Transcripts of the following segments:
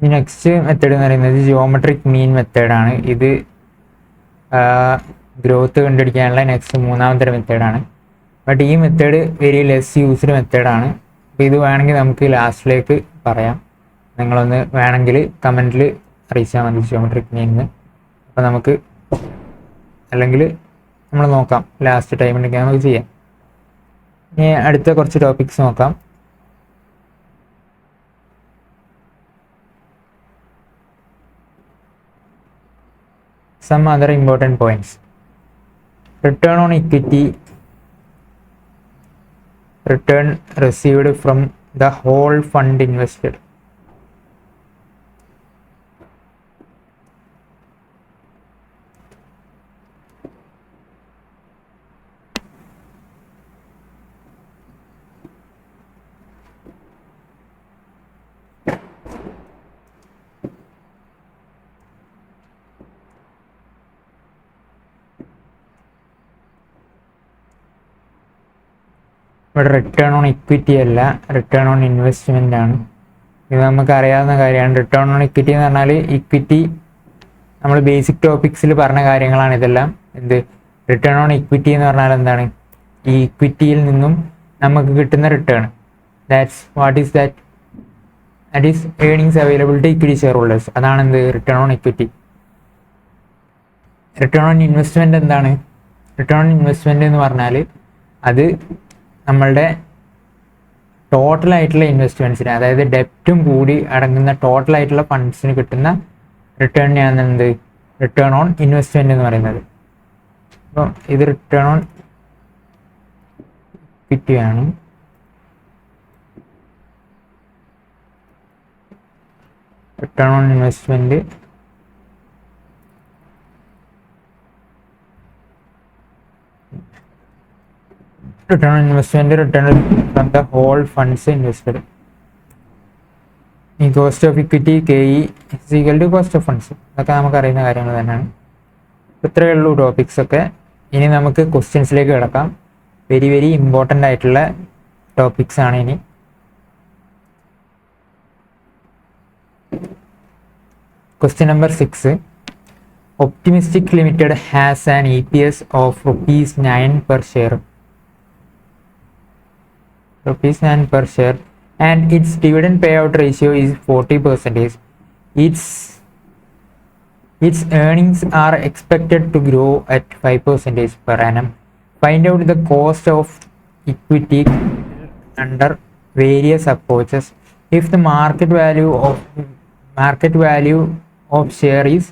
ഈ next method എന്ന് പറയുന്നത് ജിയോമെട്രിക് മീൻ മെത്തേഡാണ്. ഇത് ഗ്രോത്ത് കണ്ടുപിടിക്കാനുള്ള നെക്സ്റ്റ് മൂന്നാമത്തെ മെത്തേഡാണ്. ബട്ട് ഈ മെത്തേഡ് വെരി ലെസ് യൂസ്ഡ് മെത്തേഡാണ്. അപ്പോൾ ഇത് വേണമെങ്കിൽ നമുക്ക് ലാസ്റ്റിലേക്ക് പറയാം. നിങ്ങളൊന്ന് വേണമെങ്കിൽ കമൻറ്റിൽ അറിയിച്ചാൽ മതി ജിയോമെട്രിക് മീനിന്. അപ്പോൾ നമുക്ക് അല്ലെങ്കിൽ നമ്മൾ നോക്കാം, ലാസ്റ്റ് ടൈം ഉണ്ടെങ്കിൽ നമുക്ക് ചെയ്യാം. ഇനി അടുത്ത കുറച്ച് ടോപ്പിക്സ് നോക്കാം. Some other important points. Return on equity, return received from the whole fund invested. ഇവിടെ റിട്ടേൺ ഓൺ ഇക്വിറ്റി അല്ല, റിട്ടേൺ ഓൺ ഇൻവെസ്റ്റ്മെൻ്റ് ആണ്. ഇത് നമുക്ക് അറിയാവുന്ന കാര്യമാണ്. റിട്ടേൺ ഓൺ ഇക്വിറ്റി എന്ന് പറഞ്ഞാൽ ഇക്വിറ്റി നമ്മൾ ബേസിക് ടോപ്പിക്സിൽ പറഞ്ഞ കാര്യങ്ങളാണ് ഇതെല്ലാം. എന്ത് റിട്ടേൺ ഓൺ ഇക്വിറ്റി എന്ന് പറഞ്ഞാൽ എന്താണ്? ഈ ഇക്വിറ്റിയിൽ നിന്നും നമുക്ക് കിട്ടുന്ന return. What is that? That is earnings available to equity share holders. അതാണ് എന്ത് return on equity. Return on investment എന്താണ്? റിട്ടേൺ ഓൺ ഇൻവെസ്റ്റ്മെൻറ്റ് എന്ന് പറഞ്ഞാൽ അത് നമ്മളുടെ ടോട്ടലായിട്ടുള്ള ഇൻവെസ്റ്റ്മെൻറ്റ്സിന്, അതായത് ഡെപ്റ്റും കൂടി അടങ്ങുന്ന ടോട്ടലായിട്ടുള്ള ഫണ്ട്സിന് കിട്ടുന്ന റിട്ടേണിനെയാണ് എന്ത് റിട്ടേൺ ഓൺ ഇൻവെസ്റ്റ്മെൻറ്റ് എന്ന് പറയുന്നത്. അപ്പം ഇത് റിട്ടേൺ ഓൺ ഇക്വിറ്റി ആണ്. Return on investment return on investment, return from the whole funds invested. ഈ cost of equity KE is equal to cost of funds. അതൊക്കെ നമുക്ക് അറിയുന്ന കാര്യങ്ങൾ തന്നെയാണ്. ഇത്രയേ ഉള്ളൂ ടോപ്പിക്സ് ഒക്കെ. ഇനി നമുക്ക് ക്വസ്റ്റ്യൻസിലേക്ക് കിടക്കാം. വെരി വെരി ഇമ്പോർട്ടൻ്റ് ആയിട്ടുള്ള ടോപ്പിക്സ് ആണ് ഇനി. Question number 6. Optimistic limited has an EPS of ₹9 per share. ₹9 per share and its dividend payout ratio is 40%. Its earnings are expected to grow at 5% per annum. Find out the cost of equity under various approaches. If the market value of share is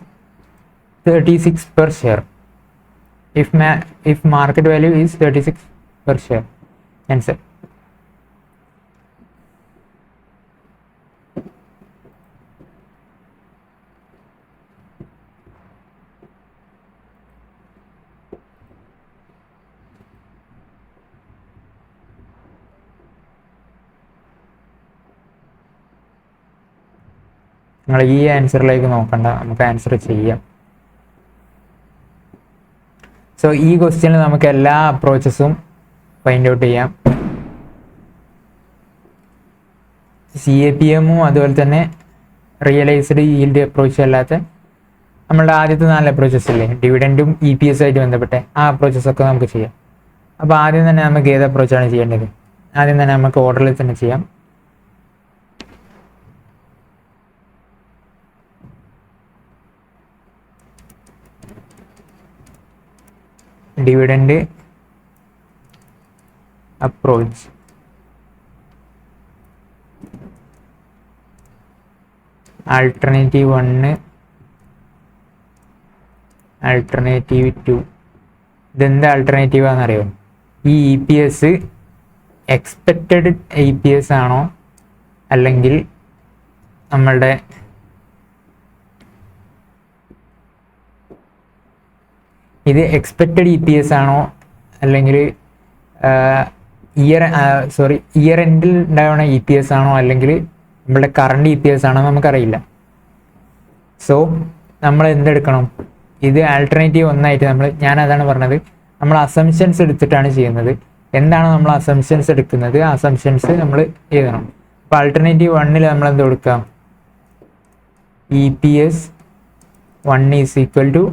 36 per share. If market value is 36 per share. Answer. നിങ്ങൾ ഈ ആൻസറിലേക്ക് നോക്കണ്ട, നമുക്ക് answer ചെയ്യാം. So ഈ ക്വസ്റ്റ്യനിൽ നമുക്ക് എല്ലാ അപ്രോച്ചസും find out ചെയ്യാം. CAPM-ഉം അതുപോലെ തന്നെ റിയലൈസ്ഡ് ഈൽഡ് അപ്രോച്ചും അല്ലാത്ത നമ്മളുടെ ആദ്യത്തെ 4 അപ്രോച്ചസ് ഇല്ലേ, ഡിവിഡൻറ്റും EPS ആയിട്ട് ബന്ധപ്പെട്ട ആ അപ്രോച്ചസൊക്കെ നമുക്ക് ചെയ്യാം. അപ്പോൾ ആദ്യം തന്നെ നമുക്ക് ഏത് അപ്രോച്ചാണ് ചെയ്യേണ്ടത്? ആദ്യം തന്നെ നമുക്ക് ഓർഡറിൽ തന്നെ ചെയ്യാം. Dividend approach. Alternative 1, alternative 2. ഇതെന്ത് ആൾട്ടർനേറ്റീവ് ആണെന്നറിയോ? ഈ EPS എക്സ്പെക്റ്റഡ് EPS ആണോ അല്ലെങ്കിൽ നമ്മളുടെ ഇത് എക്സ്പെക്റ്റഡ് EPS ആണോ അല്ലെങ്കിൽ ഇയർ എൻഡിൽ ഉണ്ടാവുന്ന EPS ആണോ അല്ലെങ്കിൽ നമ്മളുടെ കറണ്ട് EPS ആണോ നമുക്കറിയില്ല. സോ നമ്മൾ എന്തെടുക്കണം? ഇത് ആൾട്ടർനേറ്റീവ് 1 ഞാൻ അതാണ് പറഞ്ഞത്, നമ്മൾ അസംഷൻസ് എടുത്തിട്ടാണ് ചെയ്യുന്നത്. എന്താണ് നമ്മൾ അസംഷൻസ് എടുക്കുന്നത്? ആ അസംഷൻസ് നമ്മൾ എഴുതണം. അപ്പോൾ ആൾട്ടർനേറ്റീവ് 1 നമ്മൾ എന്ത് കൊടുക്കാം? EPS 1 is equal to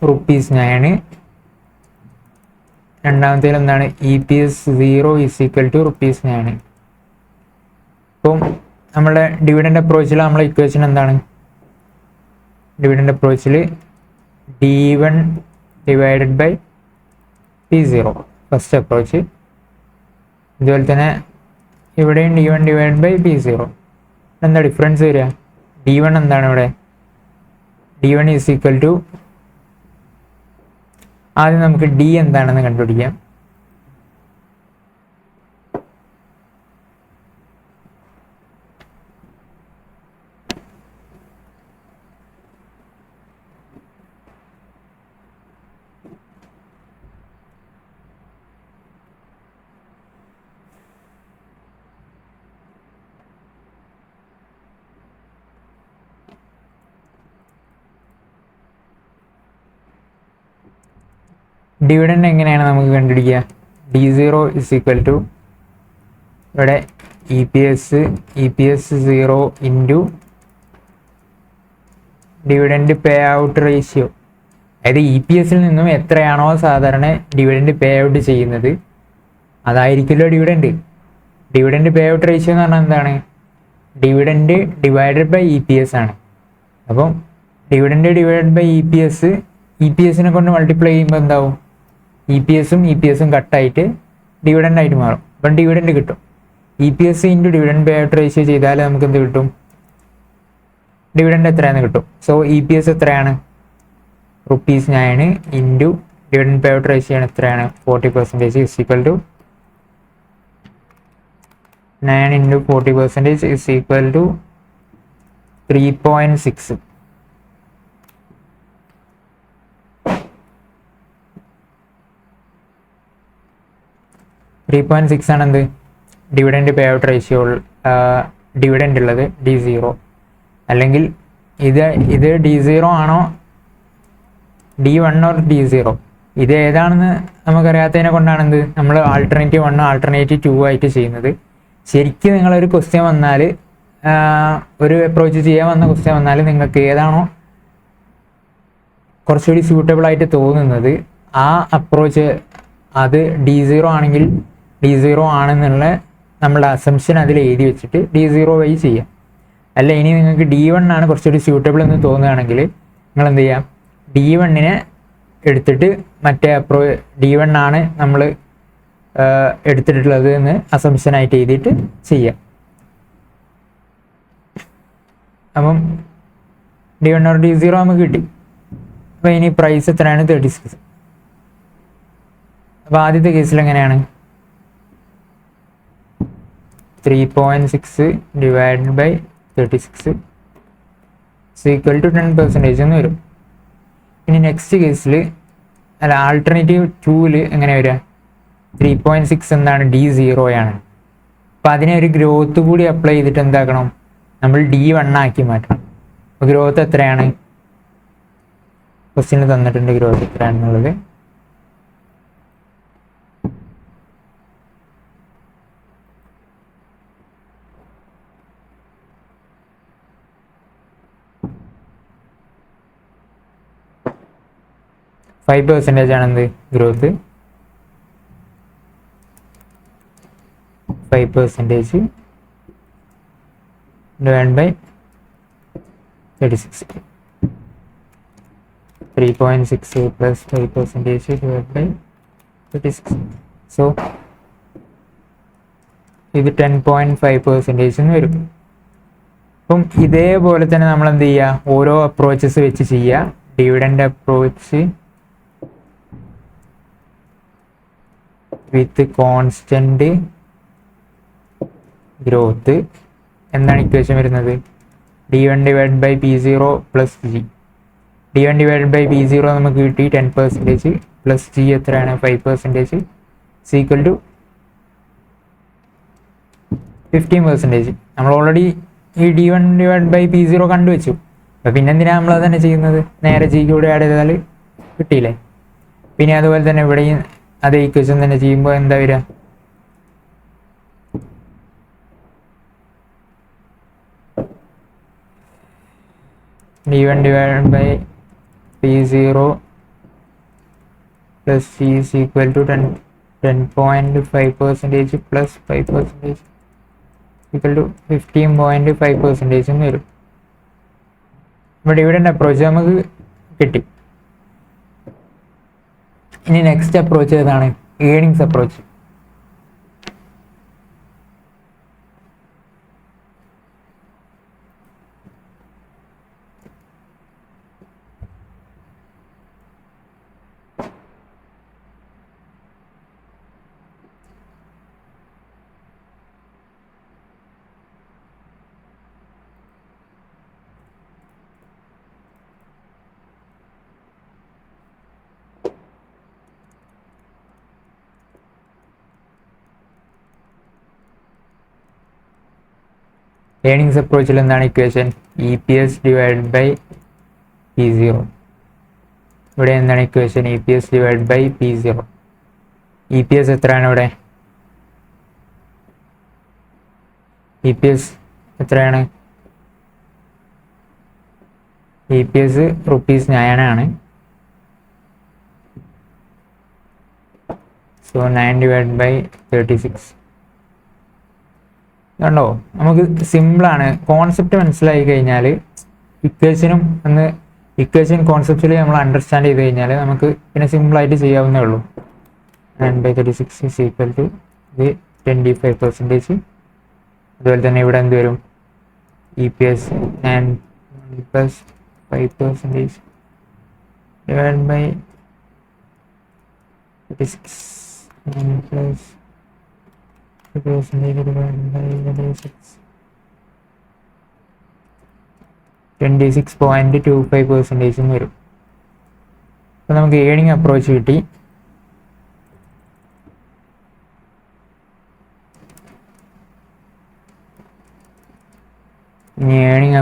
₹9. രണ്ടാമത്തേൽ എന്താണ് EPS 0 ഈസ് ഈക്വൽ ടു ₹9. അപ്പം നമ്മുടെ ഡിവിഡൻഡ് അപ്രോച്ചിൽ നമ്മളെ ഇക്വേഷൻ എന്താണ്? ഡിവിഡൻഡ് അപ്രോച്ചിൽ D1 divided by P0 first approach. ഇതുപോലെ തന്നെ ഇവിടെയും D1 ഡിവൈഡഡ് ബൈ P0. എന്താ ഡിഫറൻസ് വരിക? D1 എന്താണ് ഇവിടെ? D1 ഈസ് ഈക്വൽ ടു, ആദ്യം നമുക്ക് D എന്താണെന്ന് കണ്ടുപിടിക്കാം. ഡിവിഡൻഡ് എങ്ങനെയാണ് നമുക്ക് കണ്ടുപിടിക്കുക? D0 ഇസ് ഈക്വൽ ടു ഇവിടെ EPS 0 into dividend pay out ratio. അതായത് EPSൽ നിന്നും എത്രയാണോ സാധാരണ ഡിവിഡൻഡ് പേ ഔട്ട് ചെയ്യുന്നത് അതായിരിക്കുമല്ലോ dividend. Dividend pay out ratio എന്ന് പറഞ്ഞാൽ എന്താണ്? ഡിവിഡൻഡ് ഡിവൈഡഡ് ബൈ EPS ആണ്. അപ്പം ഡിവിഡൻഡ് ഡിവൈഡഡ് ബൈ EPSനെ കൊണ്ട് മൾട്ടിപ്ലൈ ചെയ്യുമ്പോൾ എന്താവും? EPSും കട്ടായിട്ട് ഡിവിഡൻഡ് ആയിട്ട് മാറും. അപ്പം ഡിവിഡൻഡ് കിട്ടും. EPS into dividend pay out ratio ചെയ്താൽ നമുക്ക് എന്ത് കിട്ടും? ഡിവിഡൻഡ് എത്രയാണെന്ന് കിട്ടും. സോ EPS എത്രയാണ്? ₹9 into dividend pay out ratio ആണ് എത്രയാണ്? 40% is equal to 9 into 40% is equal to 3.6. 3.6 ആണ് എന്ത്? Dividend pay out ratio dividend ഉള്ളത് D0. അല്ലെങ്കിൽ ഇത് D0 ആണോ D1 ഓർ D0? ഇത് ഏതാണെന്ന് നമുക്കറിയാത്തതിനെ കൊണ്ടാണ് എന്ത് നമ്മൾ ആൾട്ടർനേറ്റീവ് 1 ആൾട്ടർനേറ്റീവ് 2 ആയിട്ട് ചെയ്യുന്നത്. ശരിക്കും നിങ്ങളൊരു ക്വസ്റ്റ്യൻ വന്നാൽ, ഒരു അപ്രോച്ച് ചെയ്യാൻ വന്ന ക്വസ്റ്റ്യൻ വന്നാൽ നിങ്ങൾക്ക് ഏതാണോ കുറച്ചുകൂടി സ്യൂട്ടബിൾ ആയിട്ട് തോന്നുന്നത് ആ അപ്രോച്ച് അത് D0 ആണെങ്കിൽ D0 ആണെന്നുള്ള നമ്മളുടെ അസംഷൻ അതിൽ എഴുതി വെച്ചിട്ട് D0 വഴി ചെയ്യാം. അല്ല ഇനി നിങ്ങൾക്ക് D1 ആണ് കുറച്ചുകൂടി സ്യൂട്ടബിൾ എന്ന് തോന്നുകയാണെങ്കിൽ നിങ്ങൾ എന്ത് ചെയ്യാം? D1നെ എടുത്തിട്ട് മറ്റേ D1 ആണ് നമ്മൾ എടുത്തിട്ടുള്ളത് എന്ന് അസംഷനായിട്ട് എഴുതിയിട്ട് ചെയ്യാം. അപ്പം D1 ഓർ D0 നമുക്ക് കിട്ടി. അപ്പോൾ ഇനി പ്രൈസ് എത്രയാണ്? 36. അപ്പോൾ ആദ്യത്തെ കേസിൽ എങ്ങനെയാണ്? 3.6 ഡിവൈഡഡ് ബൈ 36 ഈക്വൽ ടു 10% എന്ന് വരും. ഇനി നെക്സ്റ്റ് കേസിൽ ആൾട്ടർനേറ്റീവ് 2ൽ എങ്ങനെ വരിക? 3.6 എന്താണ്? D0 ആണ്. അപ്പോൾ അതിനെ ഒരു ഗ്രോത്ത് കൂടി അപ്ലൈ ചെയ്തിട്ട് എന്താക്കണം? നമ്മൾ D1 ആക്കി മാറ്റണം. അപ്പോൾ ഗ്രോത്ത് എത്രയാണ്? ക്വസ്റ്റ്യന് തന്നിട്ടുണ്ട് ഗ്രോത്ത് എത്രയാണെന്നുള്ളത്. %5 ആണെന്ത് growth? 5% divide by 36. 3.6 plus 5% divided by 36. So ഇത് 10.5% എന്ന് വരും. അപ്പം ഇതേപോലെ തന്നെ നമ്മൾ എന്ത് ചെയ്യുക? ഓരോ അപ്രോച്ചസ് വെച്ച് ചെയ്യുക. Dividend approach with constant growth എന്താണ് ഇക്വേഷൻ വരുന്നത്? D1 divide by P0 plus G. D1 divide by P0 നമുക്ക് കിട്ടി 10% പ്ലസ് G എത്രയാണ്? 5% ഈക്വൽ ടു 15%. നമ്മൾ ഓൾറെഡി ഈ D1 ഡിവൈഡ് ബൈ P0 കണ്ടുവച്ചു. അപ്പോൾ പിന്നെ എന്തിനാണ് നമ്മൾ അത് തന്നെ ചെയ്യുന്നത്? നേരെ G കൂടെ ആഡ് ചെയ്താൽ കിട്ടിയില്ലേ? പിന്നെ അതുപോലെ തന്നെ ഇവിടെയും അതേ ഇക്വേഷൻ തന്നെ ചെയ്യുമ്പോൾ എന്താ വരിക? d1 divided by p0 plus c is equal to 10.5% plus 5% equal to 15.5% എന്ന് വരും. ഇവിടെ ഡിവിഡൻഡ് അപ്രോച്ച് നമുക്ക് കിട്ടി. ഇനി നെക്സ്റ്റ് അപ്രോച്ച് ഏതാണ്? Earnings approach. ഏണിങ്സ് അപ്രോച്ചിൽ എന്താണ് equation? E P S divide by P zero. ഇവിടെ എന്താണ് equation? E P S divide by P zero. E P S എത്രയാണ് ഇവിടെ? ഇ പി എസ് എത്രയാണ്? ഇ പി എസ് ₹9 ആണ്. So 9 divide by 36. കണ്ടോ, നമുക്ക് സിമ്പിളാണ്. കോൺസെപ്റ്റ് മനസ്സിലായി കഴിഞ്ഞാൽ ഇക്വേഷൻ കോൺസെപ്റ്റിൽ നമ്മൾ അണ്ടർസ്റ്റാൻഡ് ചെയ്ത് കഴിഞ്ഞാൽ നമുക്ക് പിന്നെ സിമ്പിളായിട്ട് ചെയ്യാവുന്നേ ഉള്ളൂ. 9/36 ഈസ് ഈക്വൽ ടു ഇത് 25%. അതുപോലെ തന്നെ ഇവിടെ എന്ത് വരും? E P S 9 plus 5% divide by 36 plus 26.25% വരും. അപ്പൊ നമുക്ക് ഏണിംഗ് അപ്രോച്ച് കിട്ടി. ഇനി earning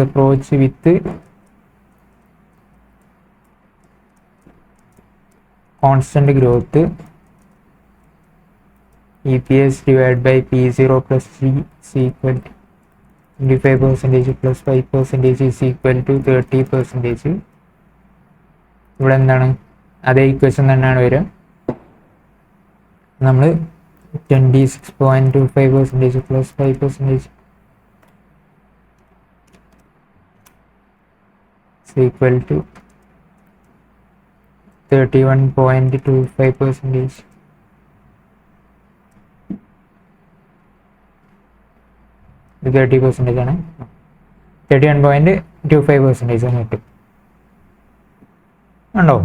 approach with constant growth, EPS divided by P0 plus C is equal to 25% plus 5% is equal to 30%. ഇവിടെ എന്താണ്? അതേ ഇക്വേഷൻ തന്നെയാണ് വരിക. നമ്മൾ 26.25% plus 5% is equal to 31.25%. ഇത് 30% ആണ്. 31.25% കിട്ടും. ഉണ്ടോ?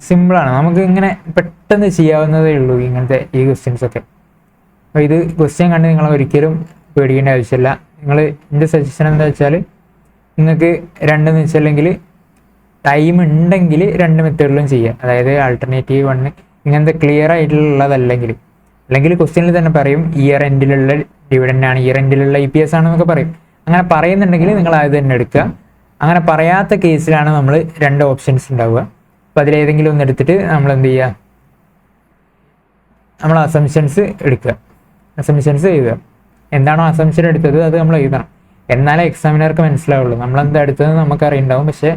സിമ്പിളാണ്. നമുക്ക് ഇങ്ങനെ പെട്ടെന്ന് ചെയ്യാവുന്നതേ ഉള്ളൂ ഇങ്ങനത്തെ ഈ ക്വസ്റ്റ്യൻസ് ഒക്കെ. അപ്പോൾ ഇത് ക്വസ്റ്റ്യൻ കണ്ട് നിങ്ങൾ ഒരിക്കലും പേടിക്കേണ്ട ആവശ്യമില്ല. എൻ്റെ സജഷൻ എന്താ വെച്ചാൽ, നിങ്ങൾക്ക് രണ്ടെന്ന് വെച്ചല്ലെങ്കിൽ ടൈം ഉണ്ടെങ്കിൽ രണ്ട് മെത്തേഡിലും ചെയ്യാം. അതായത് ആൾട്ടർനേറ്റീവ് 1 ഇങ്ങനത്തെ ക്ലിയർ ആയിട്ടുള്ളതല്ലെങ്കിൽ, അല്ലെങ്കിൽ ക്വസ്റ്റ്യനിൽ തന്നെ പറയും ഇയർ എൻഡിലുള്ള ഡിവിഡൻ്റ് ആണ്, ഇയർ എൻഡിലുള്ള ഇ പി എസ് ആണെന്നൊക്കെ പറയും. അങ്ങനെ പറയുന്നുണ്ടെങ്കിൽ നിങ്ങൾ അത് തന്നെ എടുക്കുക. അങ്ങനെ പറയാത്ത കേസിലാണ് നമ്മൾ രണ്ട് ഓപ്ഷൻസ് ഉണ്ടാവുക. അപ്പോൾ അതിലേതെങ്കിലും ഒന്ന് എടുത്തിട്ട് നമ്മൾ എന്ത് ചെയ്യുക? നമ്മൾ അസംഷൻസ് എടുക്കുക, അസംഷൻസ് എഴുതുക. എന്താണോ അസംഷൻ എടുത്തത് അത് നമ്മൾ എഴുതണം. എന്നാലേ എക്സാമിനർക്ക് മനസ്സിലാവുള്ളൂ. നമ്മളെന്താ എടുത്തത് നമുക്ക് അറിയുണ്ടാവും, പക്ഷേ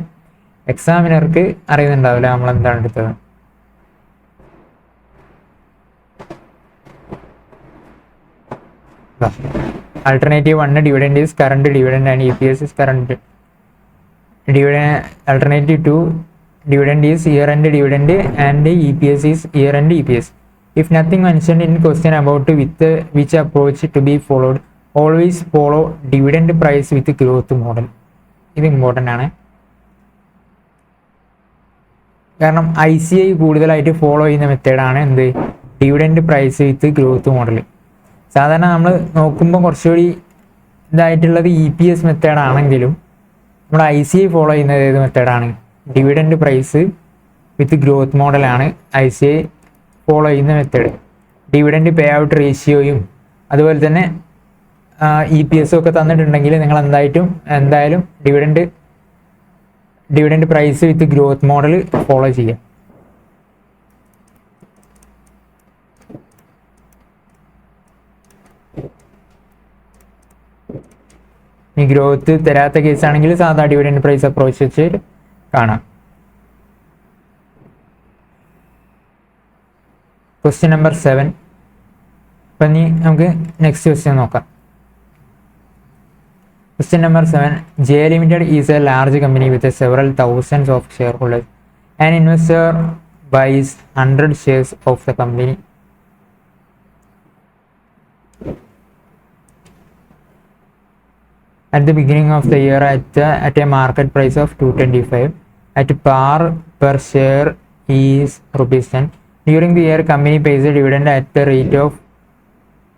എക്സാമിനർക്ക് അറിയുന്നുണ്ടാവില്ല നമ്മൾ എന്താണ് എടുത്തത്. Alternative 1 dividend is current dividend and EPS is current dividend. Alternative 2 dividend is year end dividend and EPS is year end EPS. If nothing mentioned in question about with which approach to be followed, always follow dividend price with growth model. ഇത് important ആണ്. കാരണം ICI കൂടുതലായിട്ട് follow ചെയ്യുന്ന മെത്തേഡാണ് എന്ത്? Dividend price with growth model. സാധാരണ നമ്മൾ നോക്കുമ്പോൾ കുറച്ചുകൂടി ഇതായിട്ടുള്ളത് EPS മെത്തേഡാണെങ്കിലും നമ്മൾ ICI ഫോളോ ചെയ്യുന്നത് ഏത് മെത്തേഡാണ്? ഡിവിഡൻഡ് പ്രൈസ് വിത്ത് ഗ്രോത്ത് മോഡലാണ് ICI ഫോളോ ചെയ്യുന്ന മെത്തേഡ്. ഡിവിഡൻഡ് പേ ഔട്ട് റേഷ്യോയും അതുപോലെ തന്നെ EPS ഒക്കെ തന്നിട്ടുണ്ടെങ്കിൽ നിങ്ങൾ എന്തായാലും dividend price with growth model follow ചെയ്യുക. ഈ ഗ്രോത്ത് തരാത്ത കേസാണെങ്കിൽ സാധാ ഡിവിഡൻഡ് പ്രൈസ് അപ്രോച്ച് വെച്ച് കാണാം. Question number 7. അപ്പം ഇനി നമുക്ക് നെക്സ്റ്റ് ക്വസ്റ്റ്യൻ നോക്കാം. Question number 7. JA Limited is a large company with several thousands of shareholders. An investor buys 100 shares of the company. At the beginning of the year at a market price of 225. At par per share is rupees 10. During the year, company pays a dividend at the rate of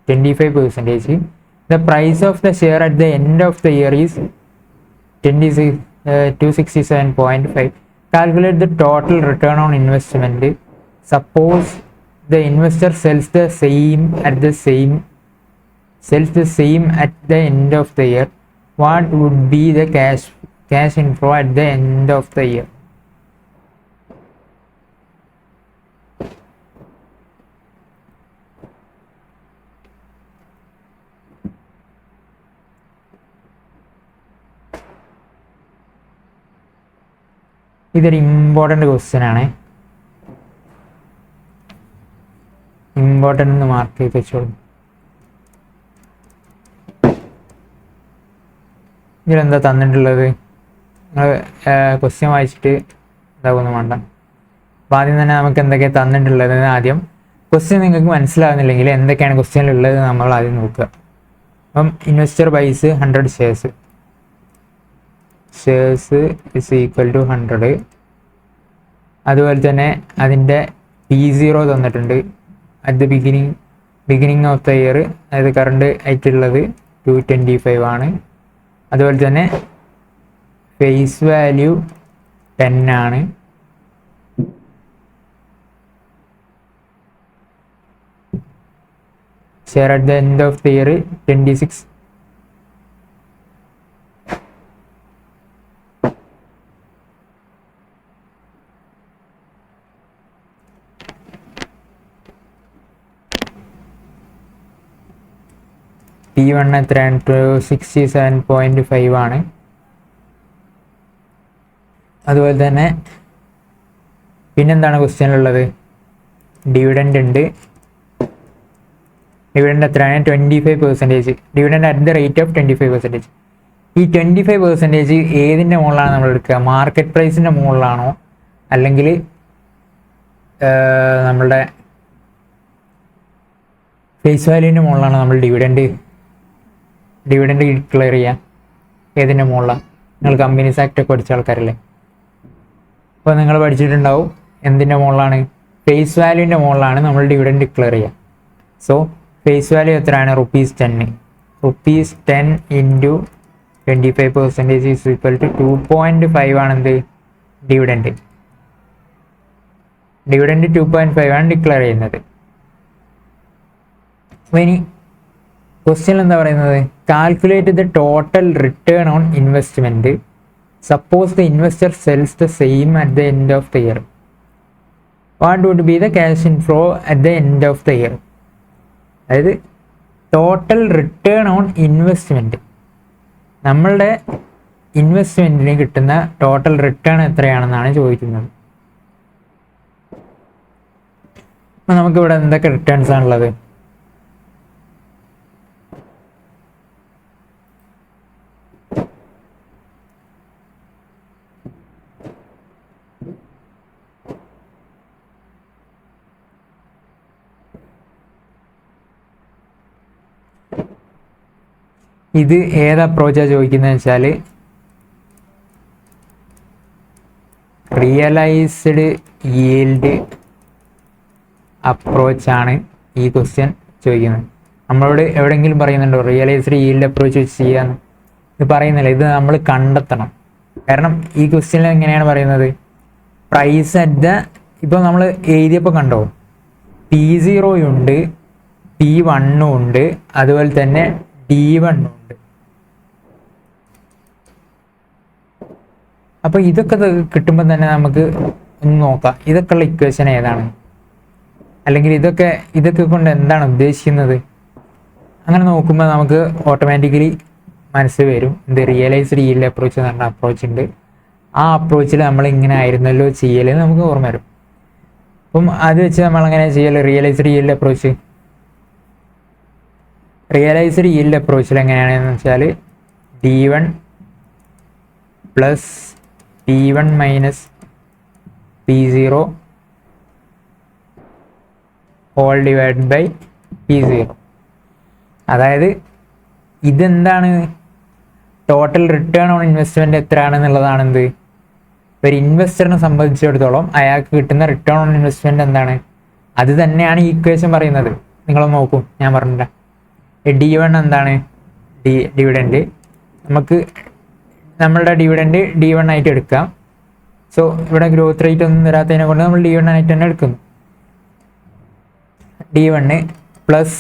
25%. The price of the share at the end of the year is 267.5. Calculate the total return on investment. Suppose the investor sells the same at the end of the year. What would be the cash inflow at the end of the year? ഇതൊരു important question ആണ്. Important എന്ന് mark ചെയ്ത് വെച്ചോളൂ. ഇതിലെന്താ തന്നിട്ടുള്ളത്? നിങ്ങൾ question വായിച്ചിട്ട് ഇതാവുന്നു വേണ്ട. അപ്പോൾ ആദ്യം തന്നെ നമുക്ക് എന്തൊക്കെയാണ് തന്നിട്ടുള്ളത് ആദ്യം ക്വസ്റ്റ്യൻ നിങ്ങൾക്ക് മനസ്സിലാകുന്നില്ലെങ്കിൽ എന്തൊക്കെയാണ് ക്വസ്റ്റ്യനിലുള്ളത് നമ്മൾ ആദ്യം നോക്കുക. അപ്പം investor buys 100 shares is equal to 100. അതുപോലെ തന്നെ അതിൻ്റെ P0 തന്നിട്ടുണ്ട്. At the beginning of the year, അതായത് കറണ്ട് ആയിട്ടുള്ളത് 225 ആണ്. അതുപോലെ തന്നെ ഫേസ് വാല്യൂ 10 ആണ്. Share at the end of the year 26. P1 എത്രയാണ്? 67.5 ആണ്. അതുപോലെ തന്നെ പിന്നെന്താണ് ക്വസ്റ്റ്യനിലുള്ളത്? ഡിവിഡൻഡ് ഉണ്ട്. ഡിവിഡൻഡ് എത്രയാണ്? 25%. Dividend at the rate of 25%. ഈ 25% ഏതിൻ്റെ മുകളിലാണ് നമ്മൾ എടുക്കുക? മാർക്കറ്റ് പ്രൈസിൻ്റെ മുകളിലാണോ അല്ലെങ്കിൽ നമ്മളുടെ ഫേസ് വാല്യൂവിൻ്റെ മുകളിലാണോ നമ്മൾ ഡിവിഡൻഡ് ഡിക്ലെയർ ചെയ്യുക? ഏതിൻ്റെ മുകളിലാണ്? നിങ്ങൾ കമ്പനീസ് ആക്ട് ഒക്കെ പഠിച്ച ആൾക്കാരല്ലേ, അപ്പോൾ നിങ്ങൾ പഠിച്ചിട്ടുണ്ടാവും എന്തിൻ്റെ മുകളിലാണ്? ഫേസ് വാല്യൂവിൻ്റെ മുകളിലാണ് നമ്മൾ ഡിവിഡൻഡ് ഡിക്ലെയർ ചെയ്യുക. സോ ഫേസ് വാല്യൂ എത്രയാണ്? ₹10. ₹10 ഇൻറ്റു 25% ഈസ് ഈക്വൽ ടു 2.5 ആണ് എന്ത്? ഡിവിഡൻഡ് 2.5 ആണ് ഡിക്ലെയർ ചെയ്യുന്നത്. അപ്പോൾ ഇനി ക്വസ്റ്റ്യൻ എന്താ പറയുന്നത്? Calculate the total return on investment. Suppose the investor sells the same at the end of the year. What would be the cash inflow at the end of the year? അതായത് total return on investment, നമ്മളുടെ ഇൻവെസ്റ്റ്മെൻറ്റിന് കിട്ടുന്ന total return എത്രയാണെന്നാണ് ചോദിക്കുന്നത്. അപ്പം നമുക്കിവിടെ എന്തൊക്കെ returns ആണുള്ളത്? ഇത് ഏത് അപ്രോച്ചാണ് ചോദിക്കുന്നത് വെച്ചാൽ റിയലൈസ്ഡ് yield അപ്രോച്ചാണ് ഈ ക്വസ്റ്റ്യൻ ചോദിക്കുന്നത്. നമ്മളോട് എവിടെയെങ്കിലും പറയുന്നുണ്ടോ റിയലൈസ്ഡ് yield അപ്രോച്ച് വെച്ച് ചെയ്യാന്ന്? ഇത് പറയുന്നില്ല. ഇത് നമ്മൾ കണ്ടെത്തണം. കാരണം ഈ ക്വസ്റ്റ്യനിൽ എങ്ങനെയാണ് പറയുന്നത്? പ്രൈസ് അറ്റ് ദ, ഇപ്പോൾ നമ്മൾ എഴുതിയപ്പോൾ കണ്ടോ P0 ഉണ്ട്, P1 ഉണ്ട്, അതുപോലെ തന്നെ D1 ഉണ്ട്. അപ്പോൾ ഇതൊക്കെ കിട്ടുമ്പോൾ തന്നെ നമുക്ക് ഒന്ന് നോക്കാം ഇതൊക്കെയുള്ള ഇക്വേഷൻ ഏതാണ്, അല്ലെങ്കിൽ ഇതൊക്കെ കൊണ്ട് എന്താണ് ഉദ്ദേശിക്കുന്നത്. അങ്ങനെ നോക്കുമ്പോൾ നമുക്ക് ഓട്ടോമാറ്റിക്കലി മനസ്സിൽ വരും, ഇത് റിയലൈസ്ഡ് yield അപ്രോച്ച് എന്ന് പറഞ്ഞ അപ്രോച്ച് ഉണ്ട്. ആ അപ്രോച്ചിൽ നമ്മൾ ഇങ്ങനെ ആയിരുന്നല്ലോ ചെയ്യൽ നമുക്ക് ഓർമ്മ വരും. അപ്പം അത് വെച്ച് നമ്മൾ എങ്ങനെ ചെയ്യൽ? Realised yield approach. Realised yield അപ്രോച്ചിൽ എങ്ങനെയാണെന്ന് വെച്ചാൽ D1 plus P1 minus P0 whole divide by P0. അതായത് ഇതെന്താണ്? ടോട്ടൽ റിട്ടേൺ ഓൺ ഇൻവെസ്റ്റ്മെൻറ്റ് എത്രയാണെന്നുള്ളതാണ് എന്ത്? ഒരു ഇൻവെസ്റ്ററിനെ സംബന്ധിച്ചിടത്തോളം അയാൾക്ക് കിട്ടുന്ന റിട്ടേൺ ഓൺ ഇൻവെസ്റ്റ്മെൻറ്റ് എന്താണ്? അത് തന്നെയാണ് ഈ ഇക്വേഷൻ പറയുന്നത്. നിങ്ങളൊന്ന് നോക്കൂ, ഞാൻ പറഞ്ഞില്ല. D1 എന്താണ്? ഡിവിഡൻറ്റ്. നമുക്ക് നമ്മളുടെ ഡിവിഡൻറ്റ് D1 ആയിട്ട് എടുക്കാം. സോ ഇവിടെ ഗ്രോത്ത് റേറ്റ് ഒന്നും തരാത്തതിനെ കൊണ്ട് നമ്മൾ D1 ആയിട്ട് തന്നെ എടുക്കുന്നു. D1 plus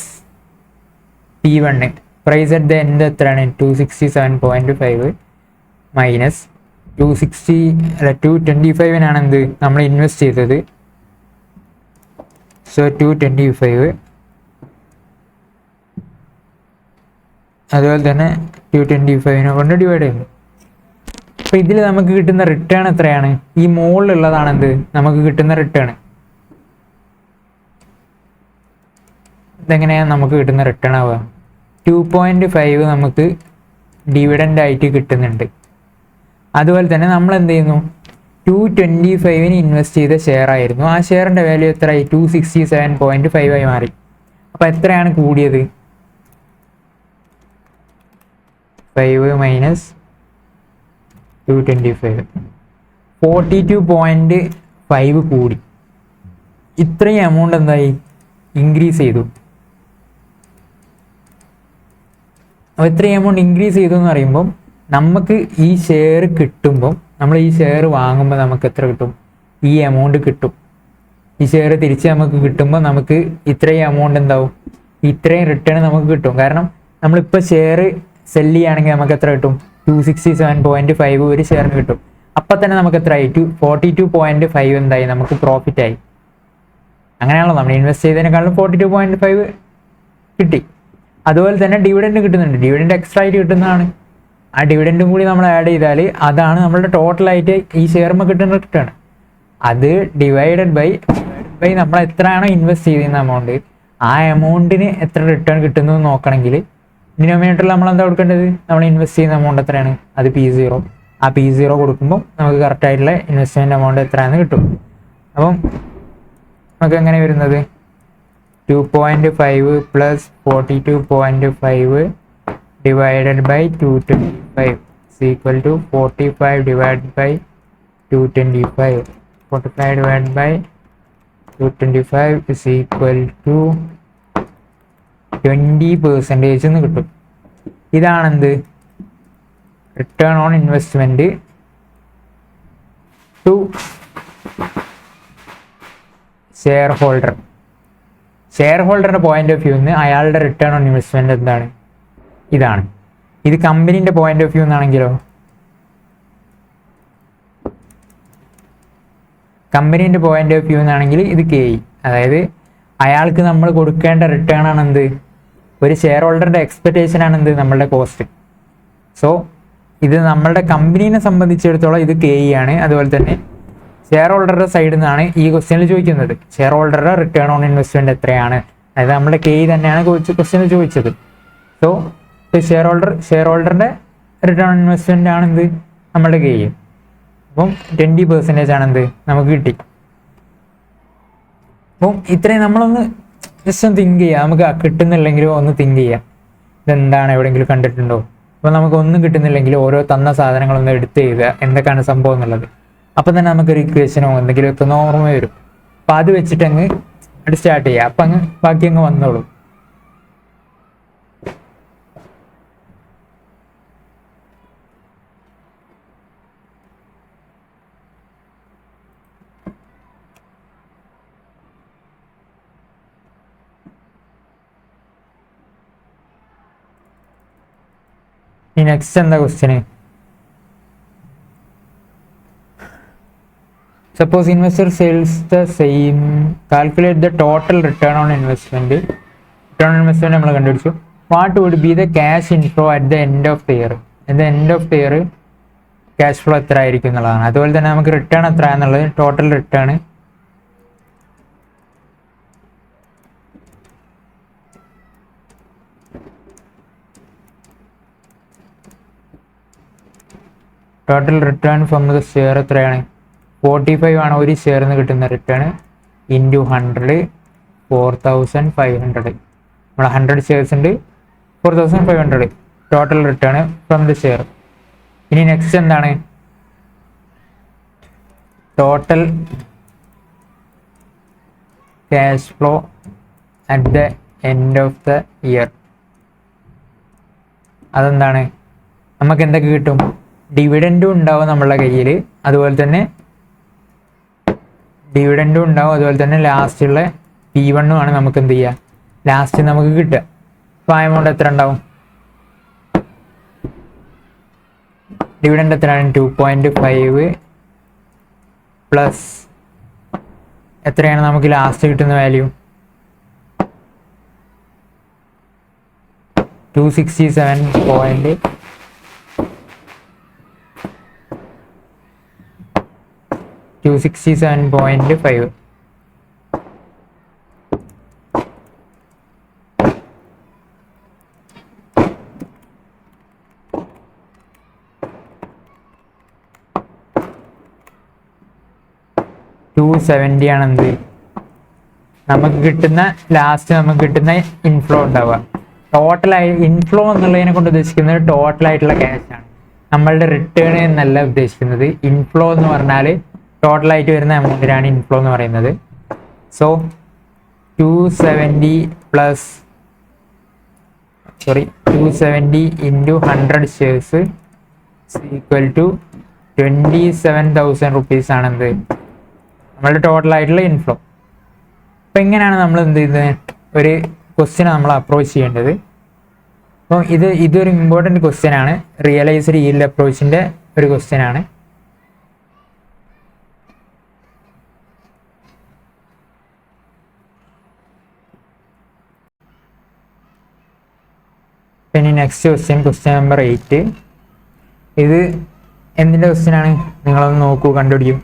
P1 price at the end എത്രയാണ്? 267.5 മൈനസ് 225 എന്ത് നമ്മൾ ഇൻവെസ്റ്റ് ചെയ്തത്. സോ 225 അതുപോലെ തന്നെ 225 കൊണ്ട് ഡിവൈഡ് ചെയ്യുന്നു. അപ്പോൾ ഇതിൽ നമുക്ക് കിട്ടുന്ന റിട്ടേൺ എത്രയാണ്? ഈ മുകളിലുള്ളതാണ് എന്ത് നമുക്ക് കിട്ടുന്ന റിട്ടേൺ. ഇതെങ്ങനെയാണ് നമുക്ക് കിട്ടുന്ന റിട്ടേൺ ആവുക? 2.5 നമുക്ക് ഡിവിഡൻ്റ് ആയിട്ട് കിട്ടുന്നുണ്ട്. അതുപോലെ തന്നെ നമ്മൾ എന്ത് ചെയ്യുന്നു? 225 ഇൻവെസ്റ്റ് ചെയ്ത ഷെയർ ആയിരുന്നു. ആ ഷെയറിൻ്റെ വാല്യൂ എത്രയായി? 267.5 ആയി മാറി. അപ്പോൾ എത്രയാണ് കൂടിയത്? 5 മൈനസ് 225 42.5 കൂടി. ഇത്രയും എമൗണ്ട് എന്തായി? ഇൻക്രീസ് ചെയ്തു. അപ്പോൾ ഇത്രയും എമൗണ്ട് ഇൻക്രീസ് ചെയ്തു എന്ന് പറയുമ്പം നമുക്ക് ഈ ഷെയർ കിട്ടുമ്പം, നമ്മൾ ഈ ഷെയർ വാങ്ങുമ്പോൾ നമുക്ക് എത്ര കിട്ടും? ഈ എമൗണ്ട് കിട്ടും. ഈ ഷെയർ തിരിച്ച് നമുക്ക് കിട്ടുമ്പോൾ നമുക്ക് ഇത്രയും എമൗണ്ട് എന്താവും? ഇത്രയും റിട്ടേൺ നമുക്ക് കിട്ടും. കാരണം നമ്മളിപ്പോൾ ഷെയർ സെല്ല് ചെയ്യുകയാണെങ്കിൽ നമുക്ക് എത്ര കിട്ടും? 267.5 ഒരു ഷെയറിന് കിട്ടും. അപ്പം തന്നെ നമുക്ക് എത്ര ആയി? 42.5 എന്തായി? നമുക്ക് പ്രോഫിറ്റായി. അങ്ങനെയാണല്ലോ നമ്മൾ ഇൻവെസ്റ്റ് ചെയ്തതിനേക്കാളും 42.5 കിട്ടി. അതുപോലെ തന്നെ ഡിവിഡൻഡ് കിട്ടുന്നുണ്ട്. ഡിവിഡൻഡ് എക്സ്ട്രാ ആയിട്ട് കിട്ടുന്നതാണ്. ആ ഡിവിഡൻഡും കൂടി നമ്മൾ ആഡ് ചെയ്താൽ അതാണ് നമ്മളുടെ ടോട്ടലായിട്ട് ഈ ഷെയറിന് കിട്ടുന്ന റിട്ടേൺ. അത് ഡിവൈഡഡ് ബൈ നമ്മൾ എത്രയാണോ ഇൻവെസ്റ്റ് ചെയ്തിരുന്ന എമൗണ്ട്, ആ എമൗണ്ടിന് എത്ര റിട്ടേൺ കിട്ടുന്നു എന്ന് നോക്കണമെങ്കിൽ ഡിനോമിനേറ്ററിൽ നമ്മൾ എന്താ കൊടുക്കേണ്ടത്? നമ്മൾ ഇൻവെസ്റ്റ് ചെയ്യുന്ന എമൗണ്ട് എത്രയാണ്? അത് P0. ആ P0 കൊടുക്കുമ്പോൾ നമുക്ക് കറക്റ്റായിട്ടുള്ള ഇൻവെസ്റ്റ്മെൻറ്റ് എമൗണ്ട് എത്രയാണെന്ന് കിട്ടും. അപ്പം നമുക്ക് എങ്ങനെ വരുന്നത്? 2.5 plus 42.5 divided by 225 is equal to 45 divided by 225. 45 divided by 225 is equal to 20% എന്ന് കിട്ടും. ഇതാണെന്ത്? Return on investment to share holder. Share ഹോൾഡറിൻ്റെ പോയിന്റ് ഓഫ് വ്യൂന്ന് അയാളുടെ റിട്ടേൺ ഓൺ ഇൻവെസ്റ്റ്മെൻറ്റ് എന്താണ്? ഇതാണ്. ഇത് കമ്പനീൻ്റെ പോയിന്റ് ഓഫ് വ്യൂ എന്നാണെങ്കിലോ, കമ്പനീൻ്റെ പോയിന്റ് ഓഫ് വ്യൂ എന്നാണെങ്കിൽ ഇത് KE. അതായത് അയാൾക്ക് നമ്മൾ കൊടുക്കേണ്ട റിട്ടേൺ ആണെന്ത്? ഒരു ഷെയർ ഹോൾഡറിൻ്റെ എക്സ്പെക്റ്റേഷൻ ആണെന്ത്? നമ്മളുടെ കോസ്റ്റ്. സോ ഇത് നമ്മളുടെ കമ്പനീനെ സംബന്ധിച്ചിടത്തോളം ഇത് KE ആണ്. അതുപോലെ തന്നെ ഷെയർ ഹോൾഡറുടെ സൈഡിൽ നിന്നാണ് ഈ ക്വസ്റ്റ്യനിൽ ചോദിക്കുന്നത്. ഷെയർ ഹോൾഡറുടെ റിട്ടേൺ ഓൺ ഇൻവെസ്റ്റ്മെൻറ്റ് എത്രയാണ്? അതായത് നമ്മുടെ KE തന്നെയാണ് ക്വസ്റ്റ്യനിൽ ചോദിച്ചത്. സോ ഷെയർ ഹോൾഡറിൻ്റെ റിട്ടേൺ ഓൺ ഇൻവെസ്റ്റ്മെൻ്റ് ആണെന്ത്? നമ്മുടെ KE. അപ്പം 20% ആണെന്ത് നമുക്ക് കിട്ടി. അപ്പം ഇത്രയും നമ്മളൊന്ന് ജസ്റ്റ് ഒന്ന് തിങ്ക് ചെയ്യുക. നമുക്ക് കിട്ടുന്നില്ലെങ്കിലും ഒന്ന് തിങ്ക് ചെയ്യുക, ഇതെന്താണ്, എവിടെയെങ്കിലും കണ്ടിട്ടുണ്ടോ? അപ്പോൾ നമുക്ക് ഒന്നും കിട്ടുന്നില്ലെങ്കിൽ ഓരോ തന്ന സാധനങ്ങളൊന്ന് എടുത്ത് എഴുതുക എന്തൊക്കെയാണ് സംഭവം എന്നുള്ളത്. അപ്പം തന്നെ നമുക്കൊരു ഇക്വേഷനോ എന്തെങ്കിലും ഒക്കെ ഓർമ്മ വരും. അപ്പം അത് വെച്ചിട്ട് അങ്ങ് സ്റ്റാർട്ട് ചെയ്യുക. അപ്പം അങ്ങ് ബാക്കി അങ്ങ് വന്നോളൂ. ഈ നെക്സ്റ്റ് എന്താ question? Suppose investor sells the same, calculate the total return on investment. Return on investment നമ്മൾ കണ്ടുപിടിച്ചു. What would be the cash inflow at the end of the year. At the end of the year cash flow എത്ര ആയിരിക്കും എന്നുള്ളതാണ്. അതുപോലെ തന്നെ നമുക്ക് return എത്ര എന്നുള്ളത്, total return from the share എത്രയാണ്, 45 ആണ് ഒരു ഷെയറിന് കിട്ടുന്ന റിട്ടേൺ ഇൻറ്റു 100 4500. നമ്മൾ 100 ഷെയർസ് ഉണ്ട്, 4500 total return from the share. ഇനി നെക്സ്റ്റ് എന്താണ്, total cash flow at the end of the year. അതെന്താണ്, നമുക്ക് എന്തൊക്കെ കിട്ടും, ഡിവിഡൻറ്റും ഉണ്ടാവും നമ്മളുടെ കയ്യിൽ, അതുപോലെ തന്നെ ലാസ്റ്റുള്ള P1 ആണ് നമുക്ക് എന്ത് ചെയ്യുക, ലാസ്റ്റ് നമുക്ക് കിട്ടുക. അപ്പോൾ ആ എമൗണ്ട് എത്ര ഉണ്ടാവും, ഡിവിഡൻഡ് എത്രയാണ് 2.5 പ്ലസ് എത്രയാണ് നമുക്ക് ലാസ്റ്റ് കിട്ടുന്ന വാല്യൂ 267.5. 270 ആണ് എന്ത് നമുക്ക് കിട്ടുന്ന ഇൻഫ്ലോ ഉണ്ടാവുക. ടോട്ടലായി ഇൻഫ്ലോ എന്നുള്ളതിനെ കൊണ്ട് ഉദ്ദേശിക്കുന്നത് ടോട്ടലായിട്ടുള്ള ക്യാഷ് ആണ്, നമ്മളുടെ റിട്ടേൺ എന്നല്ല ഉദ്ദേശിക്കുന്നത്. ഇൻഫ്ലോ എന്ന് പറഞ്ഞാൽ ടോട്ടലായിട്ട് വരുന്ന എമൗണ്ടിനാണ് ഇൻഫ്ലോ എന്ന് പറയുന്നത്. So 270 into 100 shares equal to 27,000 rupees ആണ് എന്ത് നമ്മളുടെ ടോട്ടലായിട്ടുള്ള ഇൻഫ്ലോ. അപ്പോൾ എങ്ങനെയാണ് നമ്മൾ എന്ത് ചെയ്യുന്നത്, ഒരു ക്വസ്റ്റ്യൻ നമ്മൾ അപ്രോച്ച് ചെയ്യേണ്ടത്. അപ്പോൾ ഇതൊരു ഇമ്പോർട്ടൻറ്റ് ക്വസ്റ്റ്യൻ ആണ്, റിയലൈസ്ഡ് ഈൽഡ് അപ്രോച്ചിൻ്റെ ഒരു ക്വസ്റ്റ്യൻ ആണ്. പിന്നെ നെക്സ്റ്റ് ക്വസ്റ്റ്യൻ നമ്പർ 8. ഇത് എന്തിൻ്റെ ക്വസ്റ്റ്യൻ ആണ്, നിങ്ങളൊന്ന് നോക്കൂ, കണ്ടുപിടിക്കും.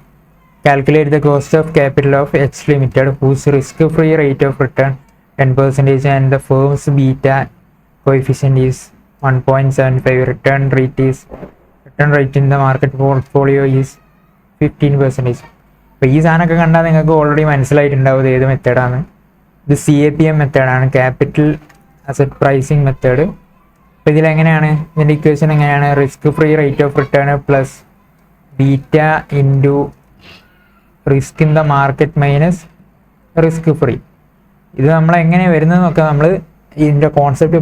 Calculate the cost of capital of H limited whose risk free rate of return 10% and the firm's beta coefficient is 1.75. Return rate in the market portfolio is 15%. അപ്പോൾ ഈ സാധനമൊക്കെ കണ്ടാൽ നിങ്ങൾക്ക് ഓൾറെഡി മനസ്സിലായിട്ടുണ്ടാവും ഏത് മെത്തേഡാണ്. ഇത് CAPM മെത്തേഡാണ്, ക്യാപിറ്റൽ അസറ്റ് പ്രൈസിങ് മെത്തേഡ്. അപ്പോൾ ഇതിലെങ്ങനെയാണ്, ഇതിൻ്റെ ഇക്വേഷൻ എങ്ങനെയാണ്, risk free rate of return plus beta into risk in the market minus risk free. ഇത് നമ്മൾ എങ്ങനെ വരുന്നതെന്നൊക്കെ നമ്മൾ ഇതിൻ്റെ കോൺസെപ്റ്റ്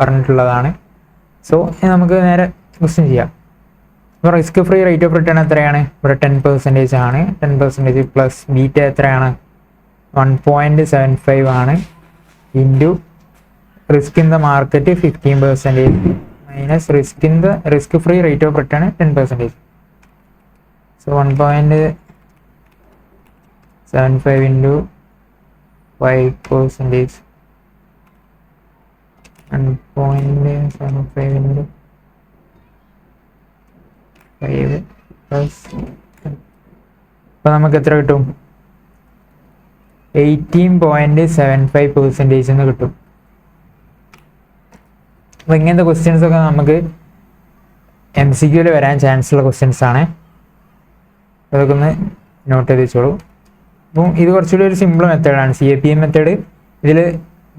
പറഞ്ഞിട്ടുള്ളതാണ്. സോ നമുക്ക് നേരെ ക്വസ്റ്റ്യൻ ചെയ്യാം. അപ്പോൾ risk free rate of return എത്രയാണ്, ഇവിടെ 10% ആണ്. 10% പ്ലസ് ബീറ്റ എത്രയാണ് 1.75 ആണ് into risk in the market 15% minus risk free rate of return 10%. So 1.75 into 5%, 1.75 into 5 plus. അപ്പോൾ നമുക്ക് എത്ര കിട്ടും, 18.75% എന്ന് കിട്ടും. അപ്പോൾ ഇങ്ങനത്തെ ക്വസ്റ്റ്യൻസ് ഒക്കെ നമുക്ക് MCQയിൽ വരാൻ ചാൻസ് ഉള്ള ക്വസ്റ്റ്യൻസ് ആണ്. അതൊക്കെ ഒന്ന് നോട്ട് ചെയ്ത് വെച്ചോളൂ. അപ്പം ഇത് കുറച്ചുകൂടി ഒരു സിമ്പിൾ മെത്തേഡാണ് CAPM മെത്തേഡ്. ഇതിൽ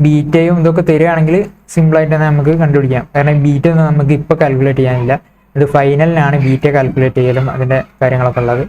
ബീറ്റയും ഇതൊക്കെ തരികയാണെങ്കിൽ സിമ്പിളായിട്ട് തന്നെ നമുക്ക് കണ്ടുപിടിക്കാം. കാരണം ബീറ്റ ഒന്നും നമുക്ക് ഇപ്പോൾ കാൽക്കുലേറ്റ് ചെയ്യാനില്ല, ഇത് ഫൈനലിനാണ് ബീറ്റ കാൽക്കുലേറ്റ് ചെയ്യലും അതിൻ്റെ കാര്യങ്ങളൊക്കെ ഉള്ളത്.